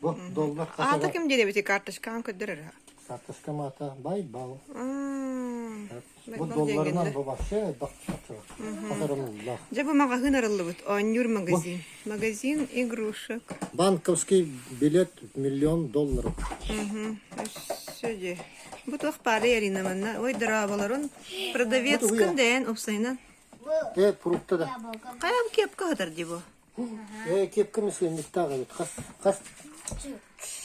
Bu dollar Ата kasara. kim dedi biti kartışkan ködürür ha. Satışka mata bay bal. Bu Bal dollarından jengende. bu başı bak satıyor. Kasarımızda. Ja bu maga hınarıllı bit. Anjur magazin. Magazin игрушек. Банковский билет $1 000 000. Söyle. Bu toh para yerine manna. Oy drabaların продавец кінден опсайнан. Фрукты да. Каяп кепка хатар ди bu. Кепка мисленник тағы. Қас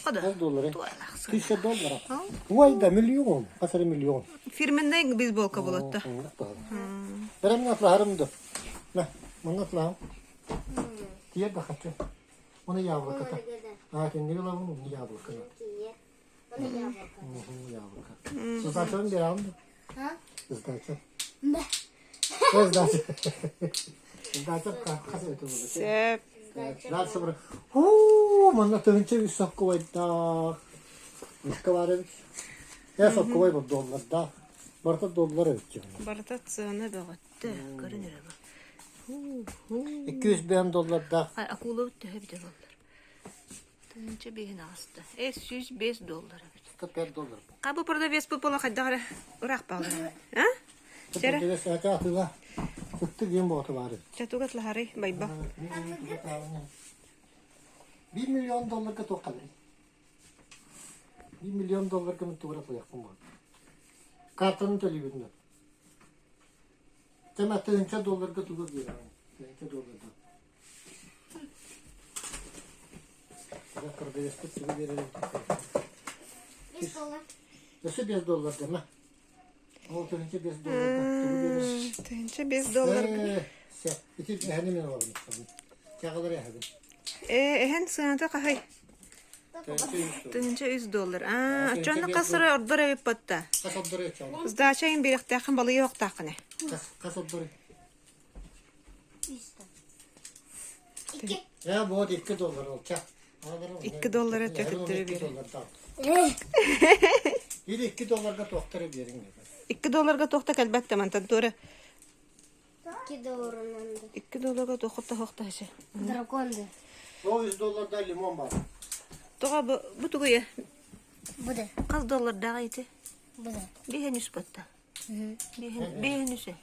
Када. $1. Туалақсы. $1000. Ой да миллион. Kasarı milyon. Фирмендай бейсболка болотта. Benim atlarım. Ne? Bunu atlarım. Diğer bakacağım. Onu yavru kata. Ha kendi yola bunu yavru kata. Yavru kata. Zaten bir anda. Zaten. Zaten. Zaten kasar etti bunu. Сеп. Daha sonra. Huu, bana tövünce bir sok koydu. Müşka var evi. Ya sok koydu $1 da. Barda $1 evi. Барта цена бөгөттө. Көрүнөр бу. $200 da. Ай акула өттө бите болдор. Тынча бейин асты. $105 бит. $5. Кабы продавец bu пола хаддагы ырак балдыр. А? Сера. Şimdi saça atıla. Sıktı gün botu var. Чатугат лахары байба. $1 milyon tokalı. $1 milyon kımı tuğra koyacaktım bu. Kartını televizyon. Cema $1000 tuğra diyor. $1000. Ya kırdayıstık gibi verelim. $5. Nasıl $5 deme? O $1000 tuğra verelim. Тынча $5. Bitir ehli mi olmuş? Çağılır ehli. Эһен сыната кахай. Тынча $100. Чонны касыры ордор эбип батта. Kas odduruyor çağılır. Сдача им беректахын балы yok тахыны. Kas odduruyor. $2. Ya bu $2 olacak. $2 töküttürü biri. Bir $2 tokturu verin. $2 тохта келбетте мантан туры. $2. $2 тохта хохташы. Драконды. O $100 da limon var. Тога бу тугуя. Bu da. $100 дагы ити. Bu da. Бехен үс батта. Бехен үсө.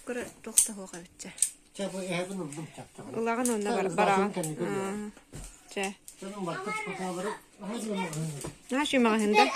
Кыра тохта хога битче. Çabuk ehli buldum çaktım. Улаган онда бар Zaten бараган. kendi görüyor. Че. Canım bak kıç fotoğrafları. Hadi bakalım. Наши магазинда.